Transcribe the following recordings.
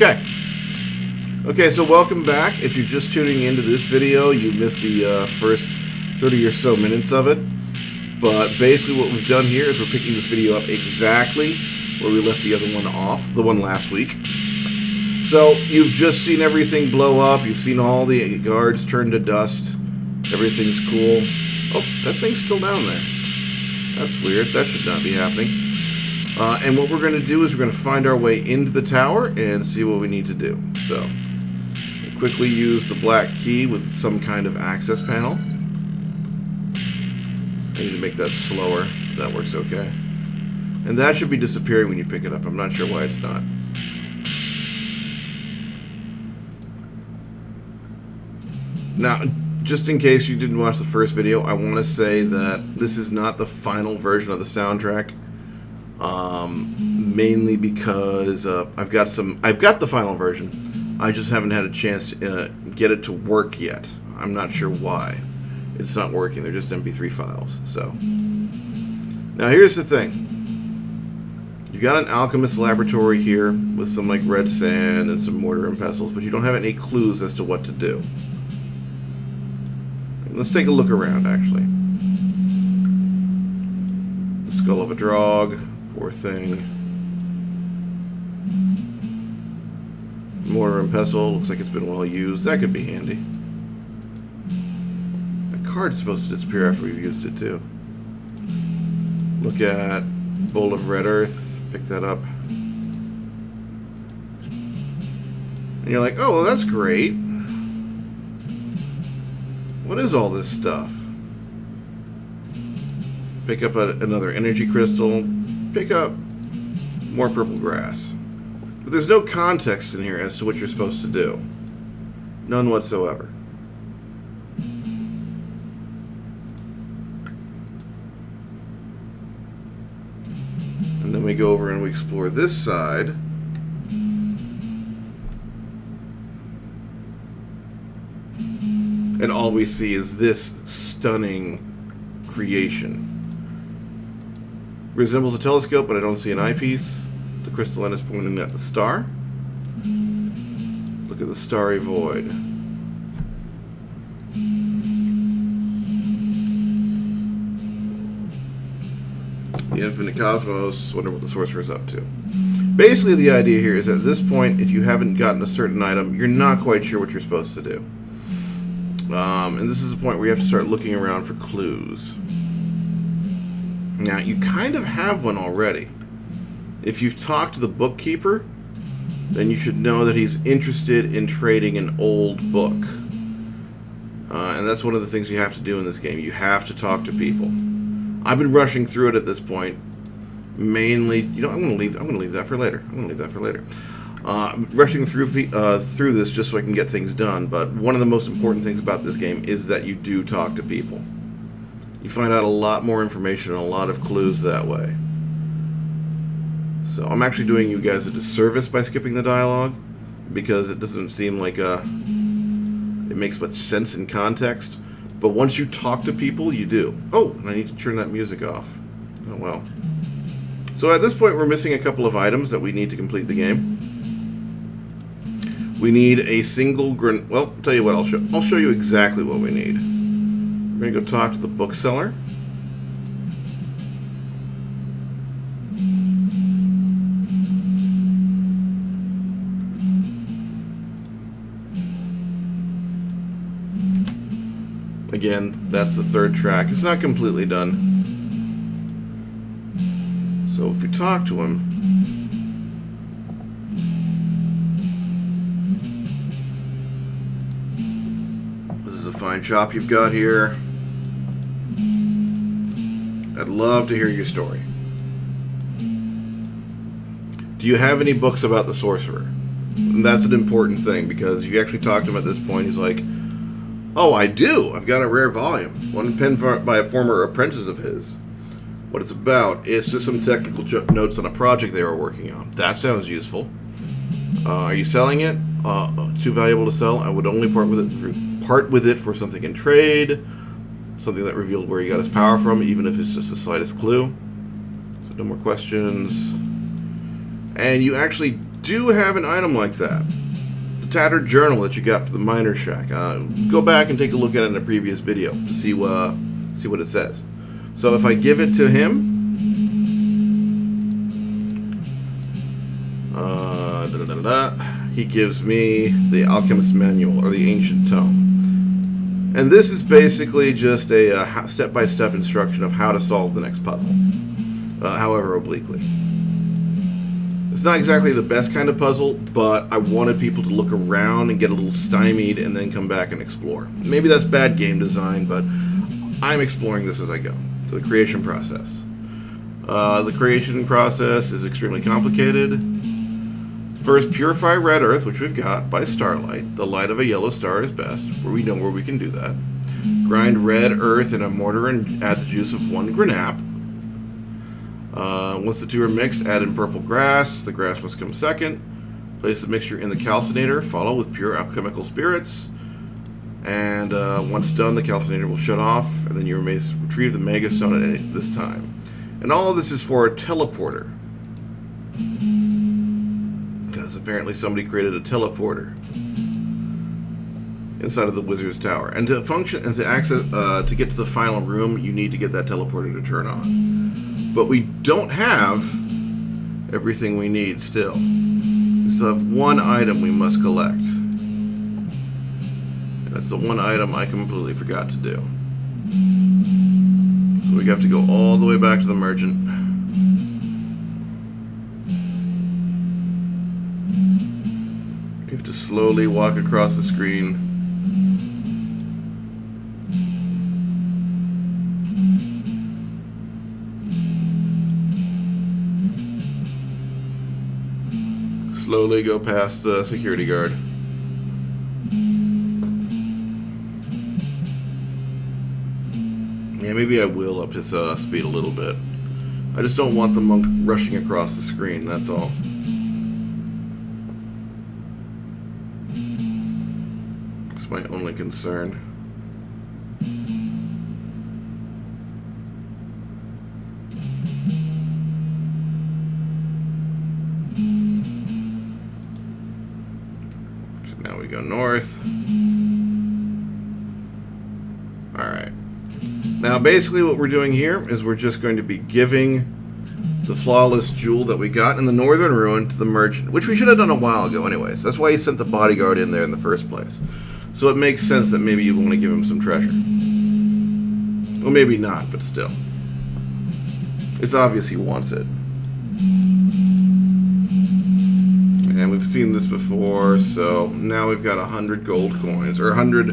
Okay. Okay, so welcome back. If you're just tuning into this video, you missed the first 30 or so minutes of it. But basically what we've done here is we're picking this video up exactly where we left the other one off, the one last week. So you've just seen everything blow up. You've seen all the guards turn to dust. Everything's cool. Oh, that thing's still down there. That's weird. That should not be happening. And what we're going to do is we're going to find our way into the tower and see what we need to do. So, we'll quickly use the black key with some kind of access panel. I need to make that slower. That works okay. And that should be disappearing when you pick it up. I'm not sure why it's not. Now, just in case you didn't watch the first video, I want to say that this is not the final version of the soundtrack. Mainly because I've got the final version. I just haven't had a chance to get it to work yet. I'm not sure why. It's not working. They're just MP3 files. So now here's the thing. You got an alchemist laboratory here with some like red sand and some mortar and pestles, but you don't have any clues as to what to do. Let's take a look around, actually. The skull of a drog. Poor thing. Mortar and pestle. Looks like it's been well used. That could be handy. A card's supposed to disappear after we've used it, too. Look at bowl of red earth. Pick that up. And you're like, oh, well, that's great. What is all this stuff? Pick up another energy crystal. Pick up more purple grass. But there's no context in here as to what you're supposed to do. None whatsoever. And then we go over and we explore this side. And all we see is this stunning creation. Resembles a telescope, but I don't see an eyepiece. The crystalline is pointing at the star. Look at the starry void. The infinite cosmos. Wonder what the sorcerer's up to. Basically, the idea here is that at this point, if you haven't gotten a certain item, you're not quite sure what you're supposed to do. And this is the point where you have to start looking around for clues. Now, you kind of have one already. If you've talked to the bookkeeper, then you should know that he's interested in trading an old book. And that's one of the things you have to do in this game. You have to talk to people. I've been rushing through it at this point. Mainly, you know, I'm going to leave that for later. Rushing through this just so I can get things done. But one of the most important things about this game is that you do talk to people. You find out a lot more information and a lot of clues that way. So I'm actually doing you guys a disservice by skipping the dialogue, because it doesn't seem like it makes much sense in context. But once you talk to people, you do. Oh, and I need to turn that music off. Oh well. So at this point, we're missing a couple of items that we need to complete the game. We need a single grenade. Well, I'll tell you what. I'll show you exactly what we need. We're going to go talk to the bookseller. Again, that's the third track. It's not completely done. So if we talk to him... This is a fine shop you've got here. I'd love to hear your story. Do you have any books about the sorcerer? And that's an important thing, because if you actually talk to him at this point, he's like, oh, I do. I've got a rare volume. One penned by a former apprentice of his. What it's about is just some technical notes on a project they were working on. That sounds useful. Are you selling it? Too valuable to sell. I would only part with it for something in trade. Something that revealed where he got his power from, even if it's just the slightest clue. So no more questions. And you actually do have an item like that. The tattered journal that you got for the miner shack. Go back and take a look at it in a previous video to see what it says. So if I give it to him, he gives me the Alchemist's Manual, or the Ancient Tome. And this is basically just a step-by-step instruction of how to solve the next puzzle, however obliquely. It's not exactly the best kind of puzzle, but I wanted people to look around and get a little stymied and then come back and explore. Maybe that's bad game design, but I'm exploring this as I go. So the creation process. The creation process is extremely complicated. First, purify red earth, which we've got by starlight. The light of a yellow star is best, where we know where we can do that. Grind red earth in a mortar and add the juice of 1 granap. Once the two are mixed, add in purple grass. The grass must come second. Place the mixture in the calcinator. Follow with pure alchemical spirits. And once done, the calcinator will shut off, and then you may retrieve the mega stone at this time. And all of this is for a teleporter. Because apparently somebody created a teleporter inside of the Wizard's Tower. And to function and to access to get to the final room, you need to get that teleporter to turn on. But we don't have everything we need still. We still have one item we must collect. And that's the one item I completely forgot to do. So we have to go all the way back to the merchant. We have to slowly walk across the screen. Slowly go past the security guard. Yeah, maybe I will up his speed a little bit. I just don't want the monk rushing across the screen, that's all. That's my only concern. So now we go north. Alright. Now basically what we're doing here is we're just going to be giving the flawless jewel that we got in the northern ruin to the merchant, which we should have done a while ago anyways. That's why he sent the bodyguard in there in the first place. So it makes sense that maybe you want to give him some treasure. Well, maybe not, but still. It's obvious he wants it. And we've seen this before, so now we've got 100 gold coins, or 100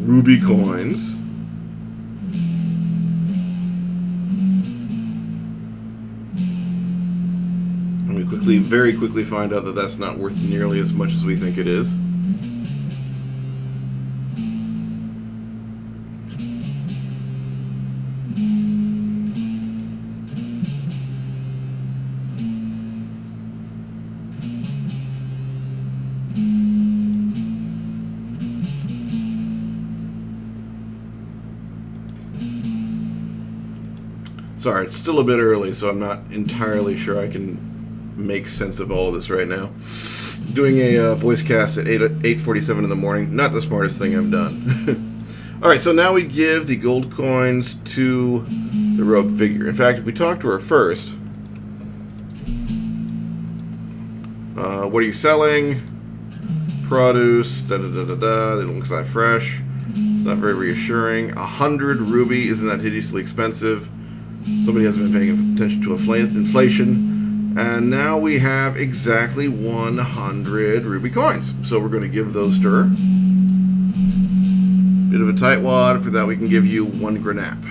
ruby coins. Very quickly find out that that's not worth nearly as much as we think it is. Sorry, it's still a bit early, so I'm not entirely sure I can make sense of all of this right now. Doing a voice cast at 8:47 in the morning, not the smartest thing I've done. Alright, so now we give the gold coins to the robe figure. In fact, if we talk to her first, what are you selling? Produce, they don't look that fresh. It's not very reassuring. 100 ruby, isn't that hideously expensive? Somebody hasn't been paying attention to inflation. And now we have exactly 100 ruby coins. So we're going to give those to her. Bit of a tightwad. For that we can give you 1 granap.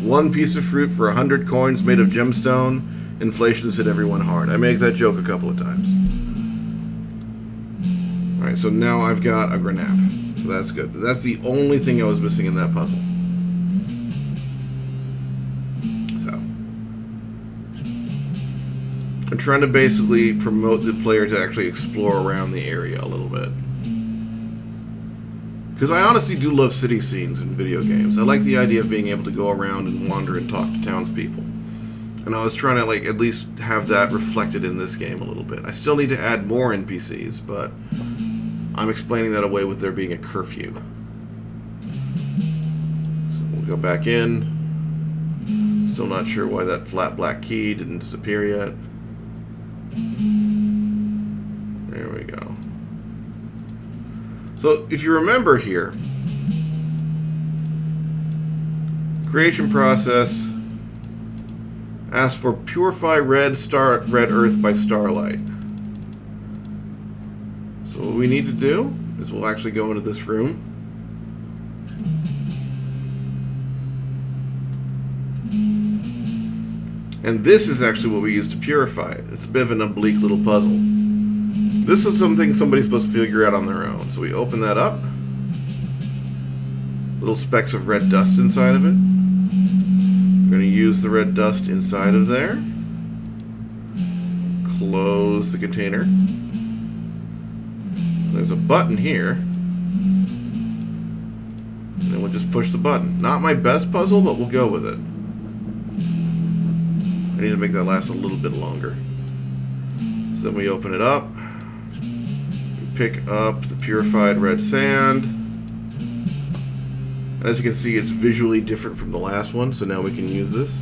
1 piece of fruit for 100 coins made of gemstone. Inflation's hit everyone hard. I make that joke a couple of times. Alright, so now I've got a granap. So that's good. That's the only thing I was missing in that puzzle. I'm trying to basically promote the player to actually explore around the area a little bit. Because I honestly do love city scenes in video games. I like the idea of being able to go around and wander and talk to townspeople. And I was trying to, like, at least have that reflected in this game a little bit. I still need to add more NPCs, but I'm explaining that away with there being a curfew. So we'll go back in. Still not sure why that flat black key didn't disappear yet. There we go. So if you remember here, creation process asks for purify red earth by starlight. So what we need to do is we'll actually go into this room. And this is actually what we use to purify it. It's a bit of an oblique little puzzle. This is something somebody's supposed to figure out on their own. So we open that up. Little specks of red dust inside of it. We're going to use the red dust inside of there. Close the container. There's a button here. And then we'll just push the button. Not my best puzzle, but we'll go with it. I need to make that last a little bit longer. So then we open it up. We pick up the purified red sand. As you can see, it's visually different from the last one, so now we can use this.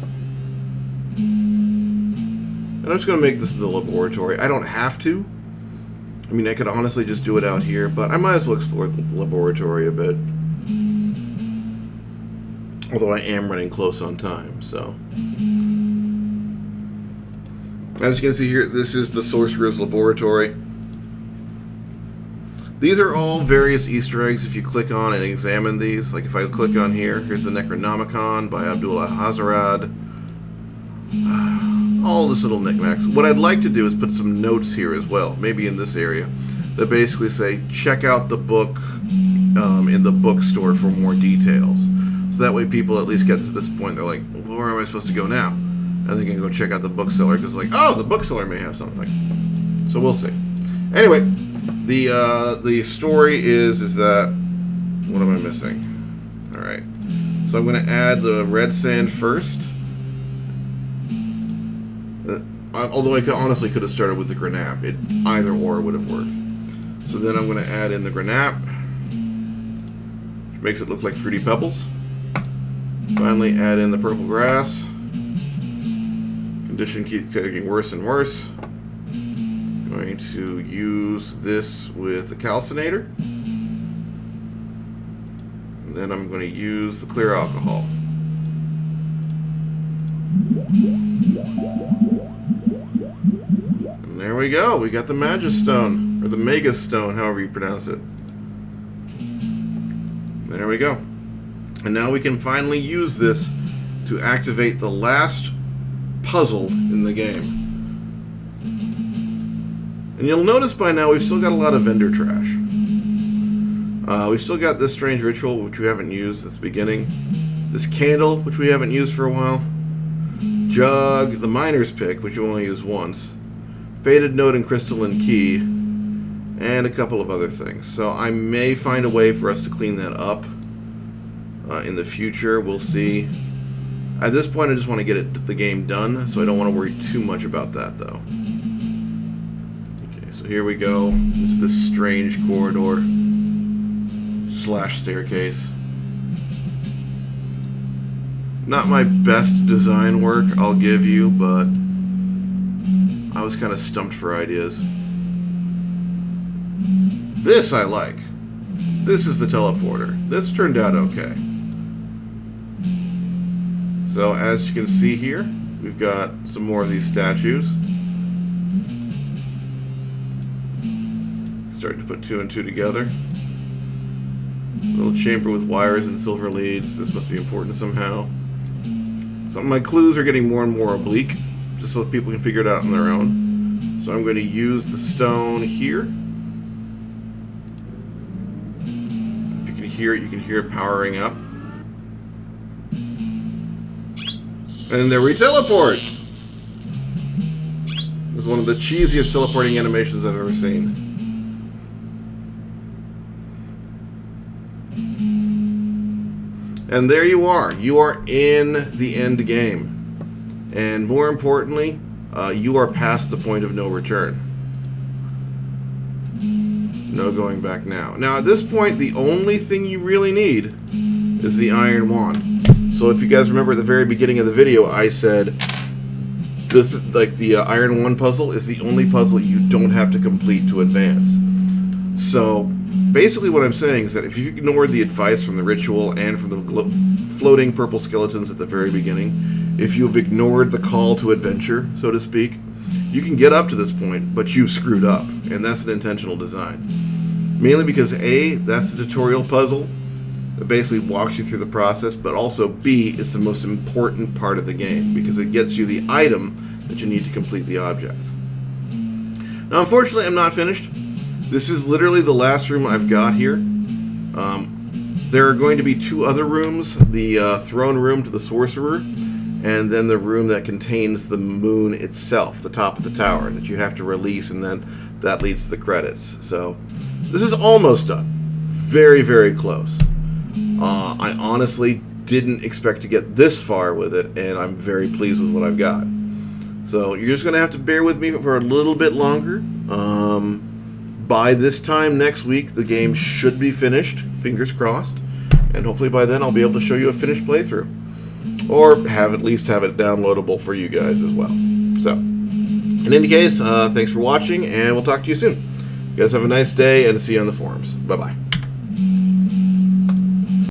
And I'm just going to make this in the laboratory. I don't have to. I mean, I could honestly just do it out here, but I might as well explore the laboratory a bit. Although I am running close on time, so... As you can see here, this is the Sorcerer's Laboratory. These are all various Easter eggs if you click on and examine these. Like if I click on here, here's the Necronomicon by Abdullah Hazarad. All this little knickknacks. What I'd like to do is put some notes here as well, maybe in this area, that basically say, check out the book in the bookstore for more details. So that way people at least get to this point, they're like, well, where am I supposed to go now? And they can go check out the bookseller, because like, oh, the bookseller may have something. So we'll see. Anyway, the story is that, what am I missing? All right. So I'm going to add the red sand first. Although I honestly could have started with the granap. Either or would have worked. So then I'm going to add in the granap, which makes it look like Fruity Pebbles. Finally add in the purple grass. Condition keeps getting worse and worse. Going to use this with the calcinator. And then I'm going to use the clear alcohol. And there we go. We got the Magistone, or the Megastone, however you pronounce it. There we go. And now we can finally use this to activate the last puzzle in the game. And you'll notice by now we've still got a lot of vendor trash. We've still got this strange ritual, which we haven't used since the beginning. This candle, which we haven't used for a while. Jug, the miner's pick, which you only use once. Faded note and crystalline key. And a couple of other things. So I may find a way for us to clean that up in the future. We'll see. At this point, I just want to get the game done, so I don't want to worry too much about that, though. Okay, so here we go into this strange corridor / staircase. Not my best design work, I'll give you, but I was kind of stumped for ideas. This I like. This is the teleporter. This turned out okay. So as you can see here, we've got some more of these statues. Starting to put 2 and 2 together. Little chamber with wires and silver leads. This must be important somehow. Some of my clues are getting more and more oblique, just so that people can figure it out on their own. So I'm going to use the stone here. If you can hear it, you can hear it powering up. And there we teleport! This is one of the cheesiest teleporting animations I've ever seen. And there you are. You are in the end game. And more importantly, you are past the point of no return. No going back now. Now, at this point, the only thing you really need is the iron wand. So if you guys remember at the very beginning of the video, I said this is like the iron wand puzzle is the only puzzle you don't have to complete to advance. So basically what I'm saying is that if you ignored the advice from the ritual and from the floating purple skeletons at the very beginning, if you've ignored the call to adventure, so to speak, you can get up to this point, but you've screwed up, and that's an intentional design. Mainly because A, that's the tutorial puzzle that basically walks you through the process, but also B, is the most important part of the game, because it gets you the item that you need to complete the object. Now, unfortunately, I'm not finished. This is literally the last room I've got here. There are going to be 2 other rooms, the throne room to the sorcerer, and then the room that contains the moon itself, the top of the tower, that you have to release, and then that leads to the credits. So, this is almost done. Very, very close. I honestly didn't expect to get this far with it, and I'm very pleased with what I've got. So, you're just going to have to bear with me for a little bit longer. By this time next week, the game should be finished, fingers crossed, and hopefully by then I'll be able to show you a finished playthrough. Or at least have it downloadable for you guys as well. So, in any case, thanks for watching, and we'll talk to you soon. You guys have a nice day, and see you on the forums. Bye-bye.